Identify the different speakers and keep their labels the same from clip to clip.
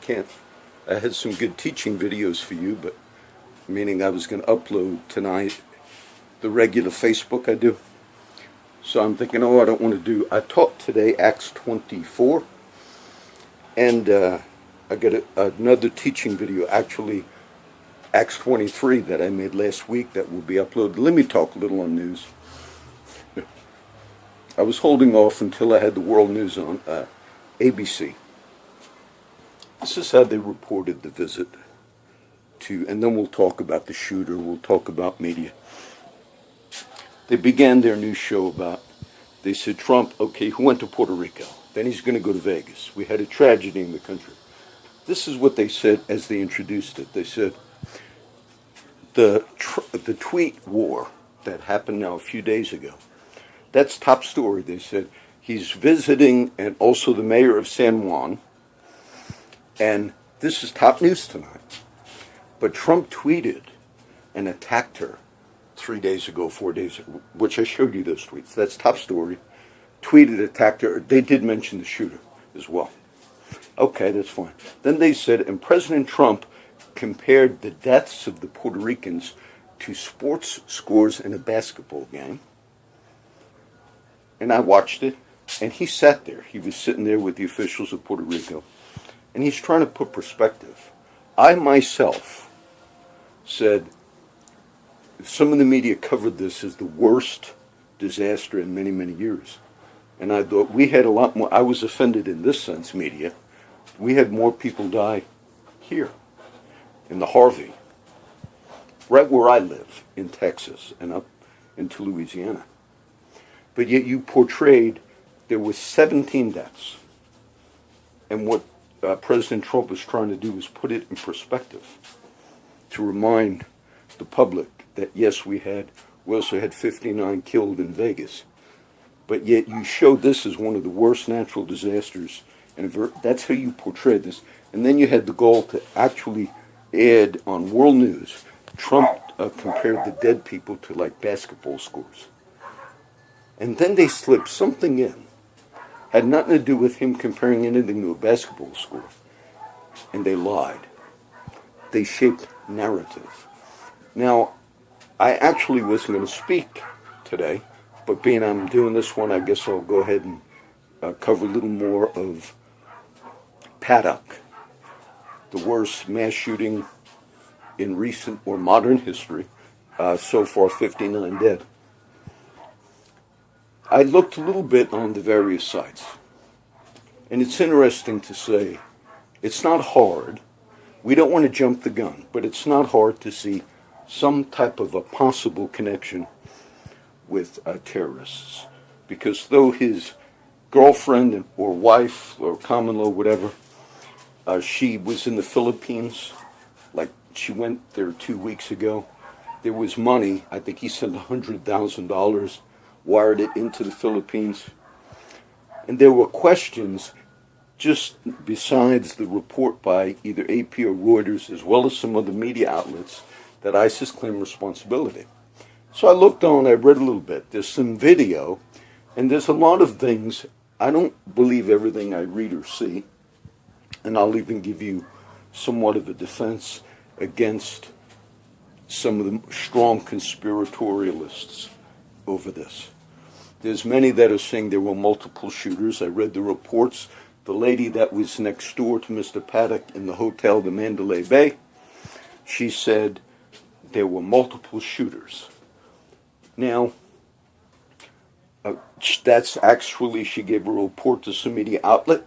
Speaker 1: can't. I had some good teaching videos for you, but meaning I was going to upload tonight the regular Facebook I do. So I'm thinking, oh, I don't want to do. I taught today Acts 24, and I got another teaching video, actually Acts 23 that I made last week that will be uploaded. Let me talk a little on news. I was holding off until I had the world news on ABC. This is how they reported the visit to, and then we'll talk about the shooter, we'll talk about media. They began their news show about, they said, Trump, okay, he went to Puerto Rico. Then he's going to go to Vegas. We had a tragedy in the country. This is what they said as they introduced it. They said, the tweet war that happened now a few days ago, that's top story. They said he's visiting, and also the mayor of San Juan, and this is top news tonight. But Trump tweeted and attacked her 3 days ago, 4 days ago, which I showed you those tweets. That's top story. Tweeted, attacked her. They did mention the shooter as well. Okay, that's fine. Then they said, and President Trump compared the deaths of the Puerto Ricans to sports scores in a basketball game. And I watched it, and he sat there. He was sitting there with the officials of Puerto Rico, and he's trying to put perspective. I myself said, some of the media covered this as the worst disaster in many, many years. And I thought we had a lot more. I was offended in this sense, media. We had more people die here, in the Harvey, right where I live, in Texas, and up into Louisiana. But yet you portrayed there was 17 deaths. And what President Trump was trying to do was put it in perspective to remind the public that, yes, we also had 59 killed in Vegas. But yet you showed this as one of the worst natural disasters. And that's how you portrayed this. And then you had the goal to actually add on world news, Trump compared the dead people to like basketball scores. And then they slipped something in. Had nothing to do with him comparing anything to a basketball score. And they lied. They shaped narrative. Now, I actually wasn't going to speak today, but being I'm doing this one, I guess I'll go ahead and cover a little more of Paddock, the worst mass shooting in recent or modern history. So far, 59 dead. I looked a little bit on the various sites, and it's interesting to say it's not hard. We don't want to jump the gun, but it's not hard to see some type of a possible connection with terrorists. Because though his girlfriend or wife or common law, whatever, she was in the Philippines, like she went there 2 weeks ago, there was money, I think he sent $100,000, wired it into the Philippines. And there were questions, just besides the report by either AP or Reuters, as well as some other media outlets, that ISIS claimed responsibility. So I looked on, I read a little bit. There's some video, and there's a lot of things. I don't believe everything I read or see, and I'll even give you somewhat of a defense against some of the strong conspiratorialists over this. There's many that are saying there were multiple shooters. I read the reports. The lady that was next door to Mr. Paddock in the hotel, the Mandalay Bay, she said there were multiple shooters. Now, that's actually, she gave a report to some media outlet,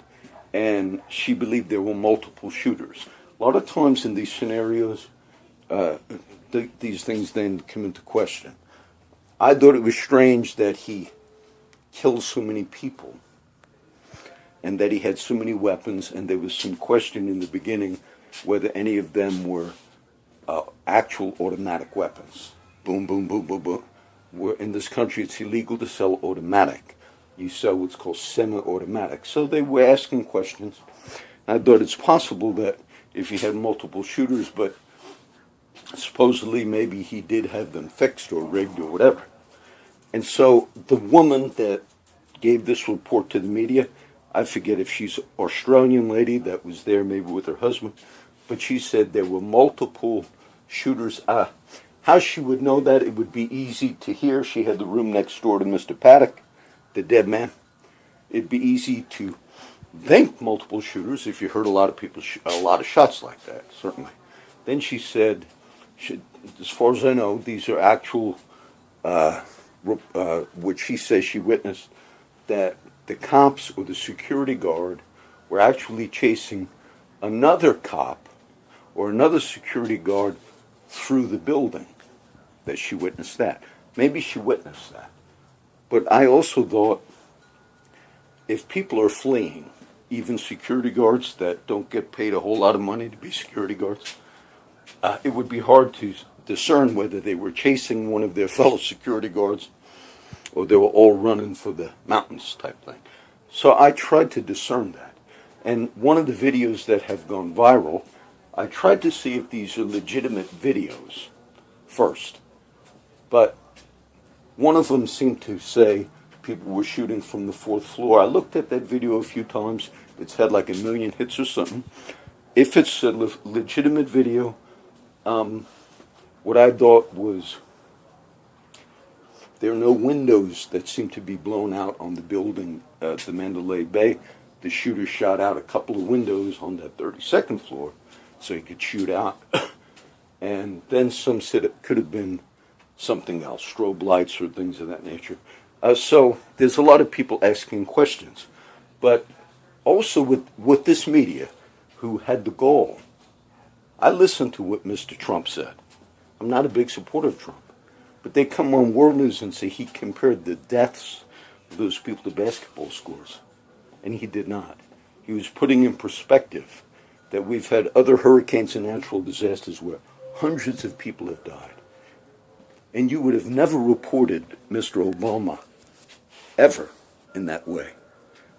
Speaker 1: and she believed there were multiple shooters. A lot of times in these scenarios, these things then come into question. I thought it was strange that he killed so many people and that he had so many weapons, and there was some question in the beginning whether any of them were actual automatic weapons. Boom, boom, boom, boom, boom. In this country, it's illegal to sell automatic. You sell what's called semi-automatic. So they were asking questions. I thought it's possible that if he had multiple shooters, but supposedly maybe he did have them fixed or rigged or whatever. And so the woman that gave this report to the media, I forget if she's an Australian lady that was there maybe with her husband, but she said there were multiple shooters. How she would know that, it would be easy to hear. She had the room next door to Mr. Paddock, the dead man. It'd be easy to think multiple shooters if you heard a lot of people, a lot of shots like that, certainly. Then she said, as far as I know, these are actual, which she says she witnessed, that the cops or the security guard were actually chasing another cop or another security guard through the building, that she witnessed that. Maybe she witnessed that. But I also thought, if people are fleeing, even security guards that don't get paid a whole lot of money to be security guards, it would be hard to discern whether they were chasing one of their fellow security guards or they were all running for the mountains type thing. So I tried to discern that. And one of the videos that have gone viral, I tried to see if these are legitimate videos first. But one of them seemed to say people were shooting from the 4th floor. I looked at that video a few times. It's had like 1 million hits or something. If it's a legitimate video, what I thought was there are no windows that seem to be blown out on the building at the Mandalay Bay. The shooter shot out a couple of windows on that 32nd floor so he could shoot out. And then some said it could have been something else, strobe lights or things of that nature. So there's a lot of people asking questions. But also with this media, who had the gall, I listened to what Mr. Trump said. I'm not a big supporter of Trump. But they come on World News and say he compared the deaths of those people to basketball scores. And he did not. He was putting in perspective that we've had other hurricanes and natural disasters where hundreds of people have died. And you would have never reported Mr. Obama ever in that way.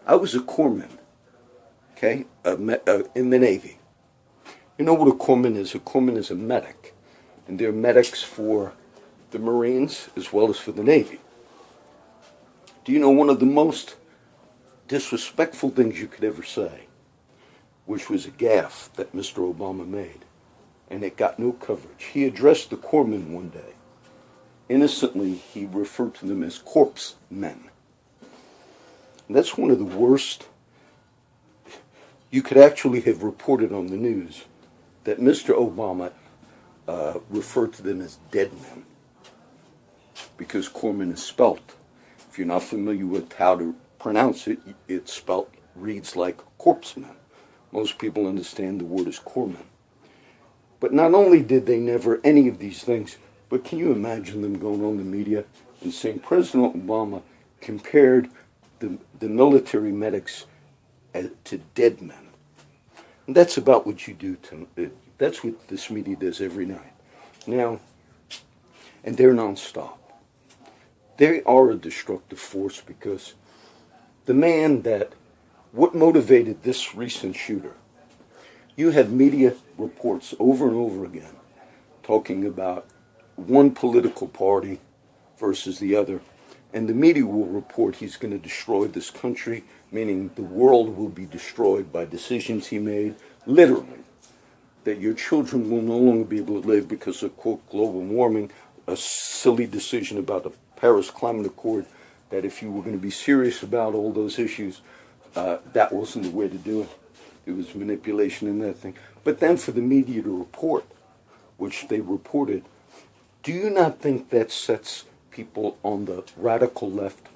Speaker 1: I was a corpsman, okay, in the Navy. You know what a corpsman is? A corpsman is a medic. And they're medics for the Marines as well as for the Navy. Do you know one of the most disrespectful things you could ever say, which was a gaffe that Mr. Obama made, and it got no coverage? He addressed the corpsmen one day. Innocently, he referred to them as corpse men. And that's one of the worst. You could actually have reported on the news that Mr. Obama referred to them as dead men, because corpsman is spelt. If you're not familiar with how to pronounce it, it's spelt, reads like corpsman. Most people understand the word as corpsman. But not only did they never any of these things, but can you imagine them going on the media and saying President Obama compared the military medics to dead men? And that's about what you do that's what this media does every night. Now, and they're nonstop. They are a destructive force, because the man what motivated this recent shooter, you had media reports over and over again talking about one political party versus the other, and the media will report he's going to destroy this country, meaning the world will be destroyed by decisions he made, literally, that your children will no longer be able to live because of, quote, global warming, a silly decision about the Paris Climate Accord, that if you were going to be serious about all those issues, that wasn't the way to do it. It was manipulation in that thing. But then for the media to report, which they reported, do you not think that sets people on the radical left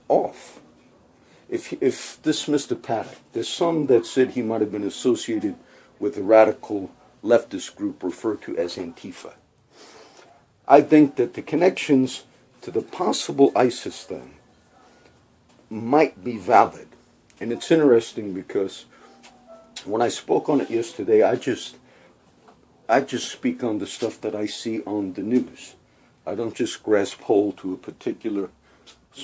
Speaker 1: off? If this Mr. Paddock, there's some that said he might have been associated with a radical leftist group referred to as Antifa. I think that the connections to the possible ISIS thing might be valid. And it's interesting because when I spoke on it yesterday, I just speak on the stuff that I see on the news. I don't just grasp hold to a particular,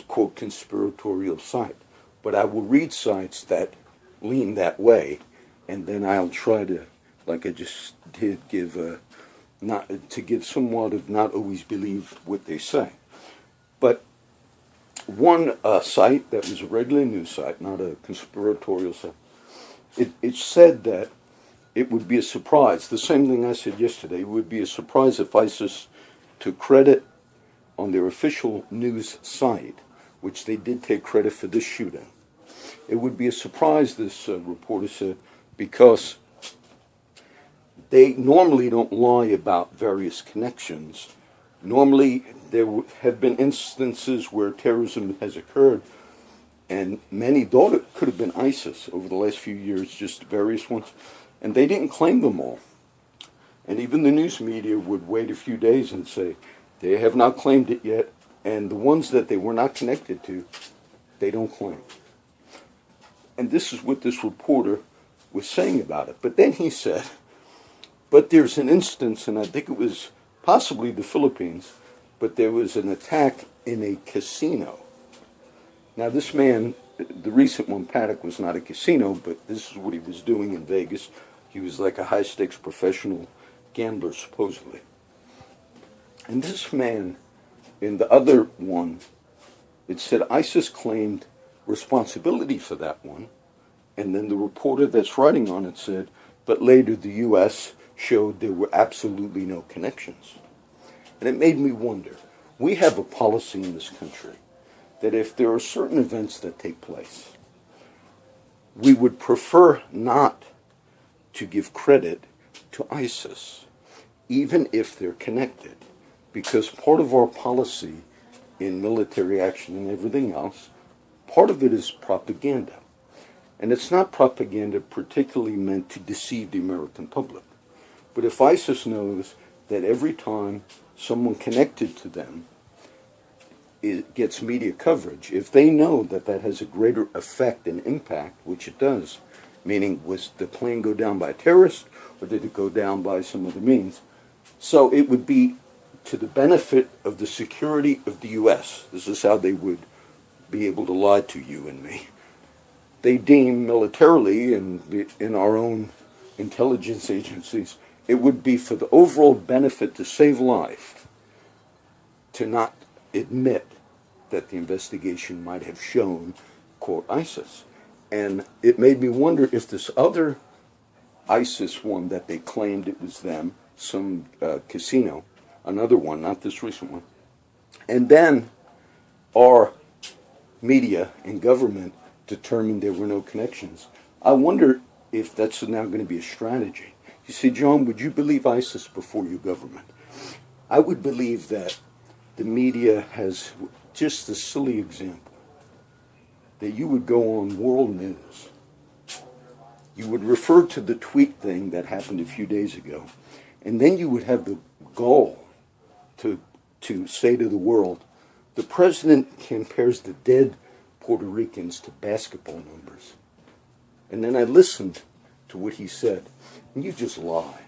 Speaker 1: quote, conspiratorial site. But I will read sites that lean that way, and then I'll try to, like I just did, give somewhat of not always believe what they say. But one site that was a regular news site, not a conspiratorial site, it said that it would be a surprise. The same thing I said yesterday. It would be a surprise if ISIS took credit on their official news site, which they did take credit for this shooting. It would be a surprise, this reporter said, because they normally don't lie about various connections. Normally, there have been instances where terrorism has occurred, and many thought it could have been ISIS over the last few years, just various ones, and they didn't claim them all. And even the news media would wait a few days and say, they have not claimed it yet, and the ones that they were not connected to, they don't claim. And this is what this reporter was saying about it. But then he said, but there's an instance, and I think it was possibly the Philippines, but there was an attack in a casino. Now this man, the recent one, Paddock, was not a casino, but this is what he was doing in Vegas. He was like a high-stakes professional gambler, supposedly. And this man, in the other one, it said ISIS claimed responsibility for that one, and then the reporter that's writing on it said, but later the U.S. showed there were absolutely no connections. And it made me wonder, we have a policy in this country that if there are certain events that take place, we would prefer not to give credit to ISIS, even if they're connected. Because part of our policy in military action and everything else, part of it is propaganda. And it's not propaganda particularly meant to deceive the American public. But if ISIS knows that every time someone connected to them it gets media coverage, if they know that that has a greater effect and impact, which it does, meaning was the plane go down by a terrorist or did it go down by some other means? So it would be to the benefit of the security of the U.S. This is how they would be able to lie to you and me. They deem militarily and in our own intelligence agencies, it would be for the overall benefit to save life to not admit that the investigation might have shown, quote, ISIS. And it made me wonder if this other ISIS one that they claimed it was them, some casino, another one, not this recent one, and then our media and government determined there were no connections. I wonder if that's now going to be a strategy. You see, John, would you believe ISIS before your government? I would believe that the media has just a silly example, that you would go on world news, you would refer to the tweet thing that happened a few days ago, and then you would have the goal to say to the world, the president compares the dead Puerto Ricans to basketball numbers. And then I listened to what he said, and you just lie.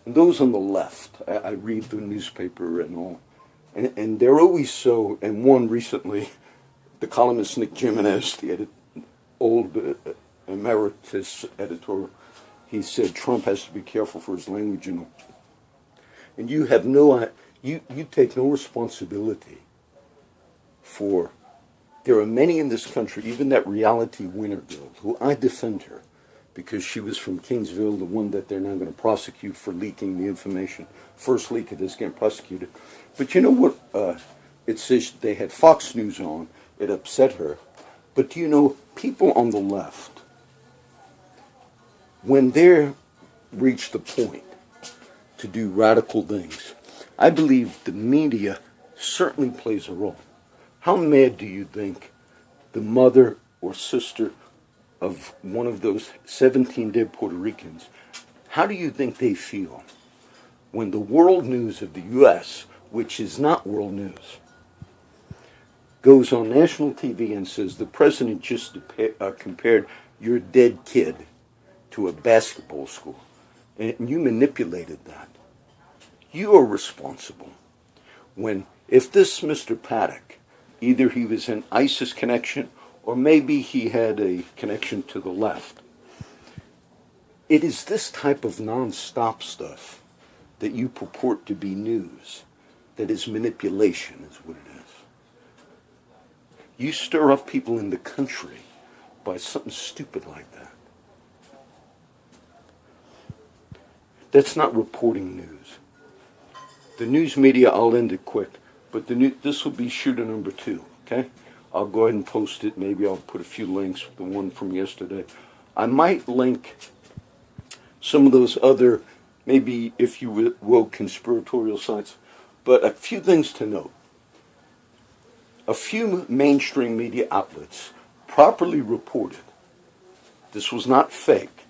Speaker 1: And those on the left, I read the newspaper and all, and they're always so, and one recently, the columnist Nick Jimenez, the old emeritus editor, he said Trump has to be careful for his language and all. And you have you take no responsibility for, there are many in this country, even that reality winner girl, who I defend her, because she was from Kingsville, the one that they're now going to prosecute for leaking the information. First leak of this getting prosecuted. But you know what? It says they had Fox News on. It upset her. But do you know, people on the left, when they reach the point to do radical things, I believe the media certainly plays a role. How mad do you think the mother or sister of one of those 17 dead Puerto Ricans, how do you think they feel when the world news of the U.S., which is not world news, goes on national TV and says the president just compared your dead kid to a basketball school, and you manipulated that? You are responsible. When, if this Mr. Paddock, either he was an ISIS connection or maybe he had a connection to the left, it is this type of non-stop stuff that you purport to be news that is manipulation, is what it is. You stir up people in the country by something stupid like that. That's not reporting news. The news media, I'll end it quick, but this will be shooter number 2, okay? I'll go ahead and post it. Maybe I'll put a few links, the one from yesterday. I might link some of those other, maybe, if you will, conspiratorial sites. But a few things to note. A few mainstream media outlets properly reported, this was not fake,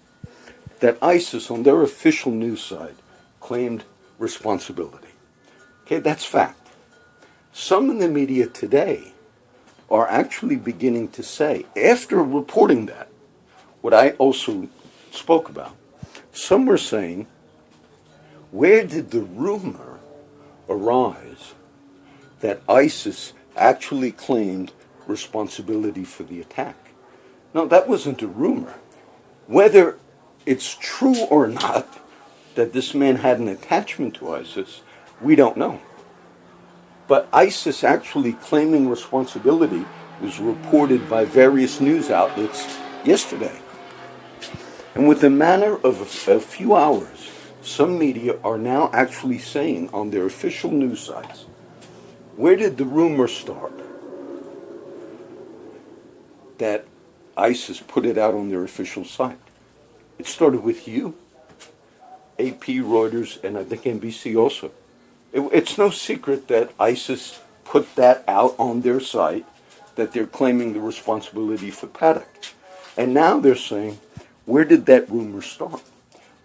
Speaker 1: that ISIS on their official news site claimed responsibility. Okay, that's fact. Some in the media today are actually beginning to say, after reporting that, what I also spoke about, some were saying, where did the rumor arise that ISIS actually claimed responsibility for the attack? No, that wasn't a rumor. Whether it's true or not that this man had an attachment to ISIS, we don't know. But ISIS actually claiming responsibility was reported by various news outlets yesterday. And within a matter of a few hours, some media are now actually saying on their official news sites, where did the rumor start that ISIS put it out on their official site? It started with you, AP, Reuters, and I think NBC also. It's no secret that ISIS put that out on their site, that they're claiming the responsibility for Paddock. And now they're saying, where did that rumor start?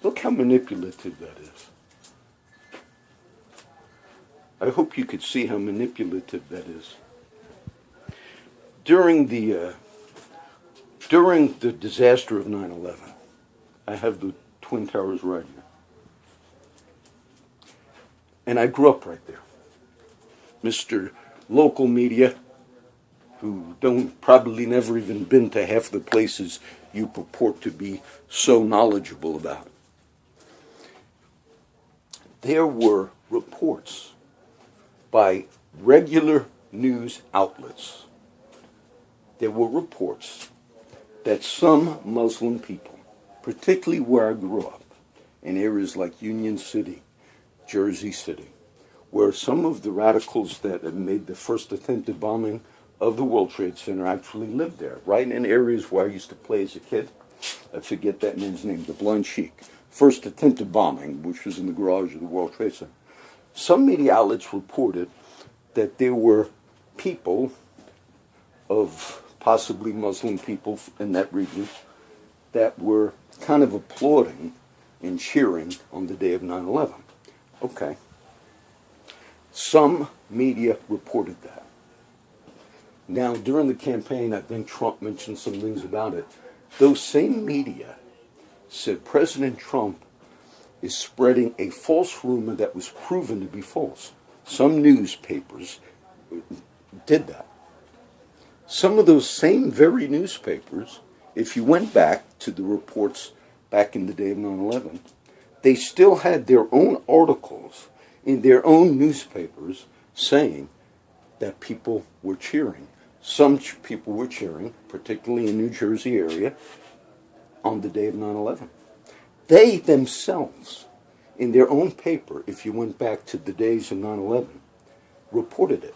Speaker 1: Look how manipulative that is. I hope you could see how manipulative that is. During the disaster of 9/11, I have the Twin Towers right here. And I grew up right there. Mr. Local media, who don't probably never even been to half the places you purport to be so knowledgeable about. There were reports by regular news outlets. There were reports that some Muslim people, particularly where I grew up, in areas like Union City, Jersey City, where some of the radicals that had made the first attempted bombing of the World Trade Center actually lived there, right in areas where I used to play as a kid. I forget that man's name, the Blind Sheik. First attempted bombing, which was in the garage of the World Trade Center. Some media outlets reported that there were people of possibly Muslim people in that region that were kind of applauding and cheering on the day of 9/11. Okay. Some media reported that. Now, during the campaign, I think Trump mentioned some things about it. Those same media said President Trump is spreading a false rumor that was proven to be false. Some newspapers did that. Some of those same very newspapers, if you went back to the reports back in the day of 9/11, they still had their own articles in their own newspapers saying that people were cheering. Some people were cheering, particularly in New Jersey area, on the day of 9/11. They themselves, in their own paper, if you went back to the days of 9/11, reported it.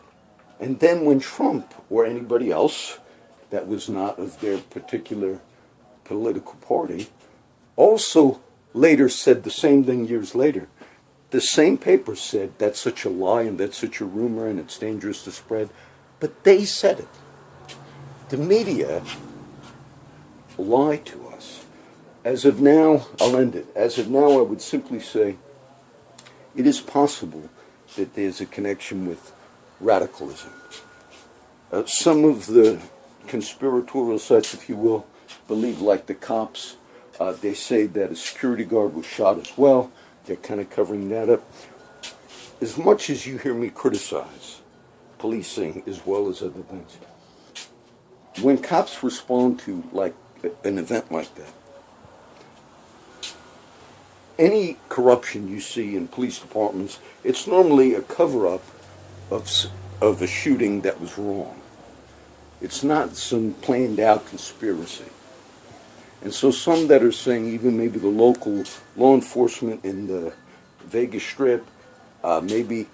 Speaker 1: And then when Trump or anybody else that was not of their particular political party also later said the same thing years later, the same paper said that's such a lie and that's such a rumor and it's dangerous to spread. But they said it. The media lie to us. As of now, I'll end it. As of now, I would simply say it is possible that there's a connection with radicalism. Some of the conspiratorial sites, if you will, believe, like the cops, they say that a security guard was shot as well. They're kind of covering that up. As much as you hear me criticize policing as well as other things, when cops respond to like an event like that, any corruption you see in police departments, it's normally a cover-up of a shooting that was wrong. It's not some planned out conspiracy. And so some that are saying even maybe the local law enforcement in the Vegas Strip, maybe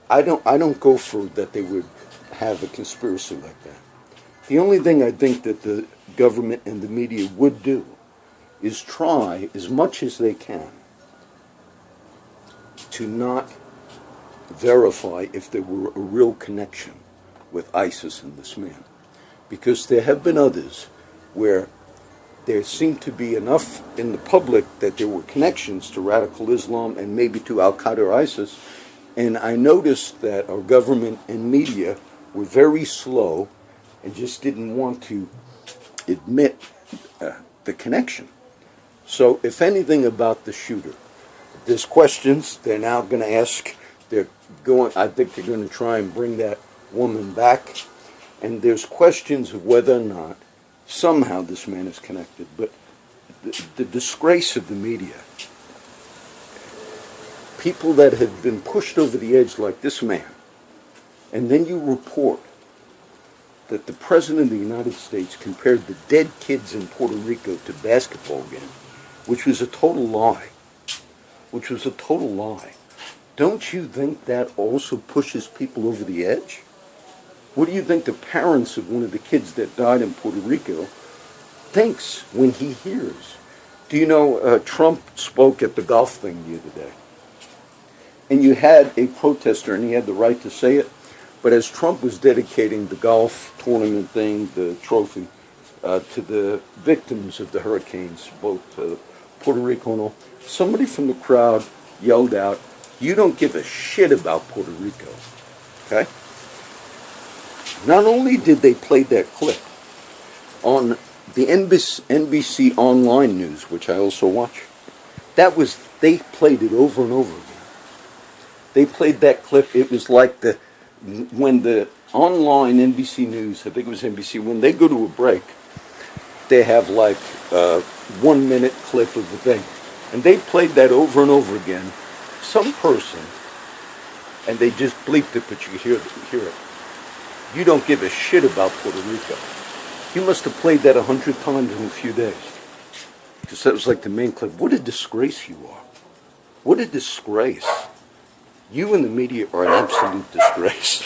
Speaker 1: I don't go for that they would have a conspiracy like that. The only thing I think that the government and the media would do is try as much as they can to not verify if there were a real connection with ISIS and this man. Because there have been others where there seemed to be enough in the public that there were connections to radical Islam and maybe to Al-Qaeda or ISIS. And I noticed that our government and media were very slow and just didn't want to admit the connection. So if anything about the shooter, there's questions they're now going to ask. I think they're going to try and bring that woman back. And there's questions of whether or not somehow this man is connected. But the disgrace of the media, people that have been pushed over the edge like this man, and then you report that the President of the United States compared the dead kids in Puerto Rico to basketball games, which was a total lie. Don't you think that also pushes people over the edge? What do you think the parents of one of the kids that died in Puerto Rico thinks when he hears? Do you know Trump spoke at the golf thing the other day? And you had a protester, and he had the right to say it, but as Trump was dedicating the golf tournament thing, the trophy, to the victims of the hurricanes, both Puerto Rico and all, somebody from the crowd yelled out, "You don't give a shit about Puerto Rico." Okay? Not only did they play that clip on the NBC online news, which I also watch, they played it over and over again. They played that clip. It was like when the online NBC News, I think it was NBC, when they go to a break, they have like a 1 minute clip of the thing. And they played that over and over again. Some person, and they just bleeped it, but you could hear it. "You don't give a shit about Puerto Rico." You must have played that 100 times in a few days. Because that was like the main clip. What a disgrace you are. What a disgrace. You and the media are an absolute disgrace.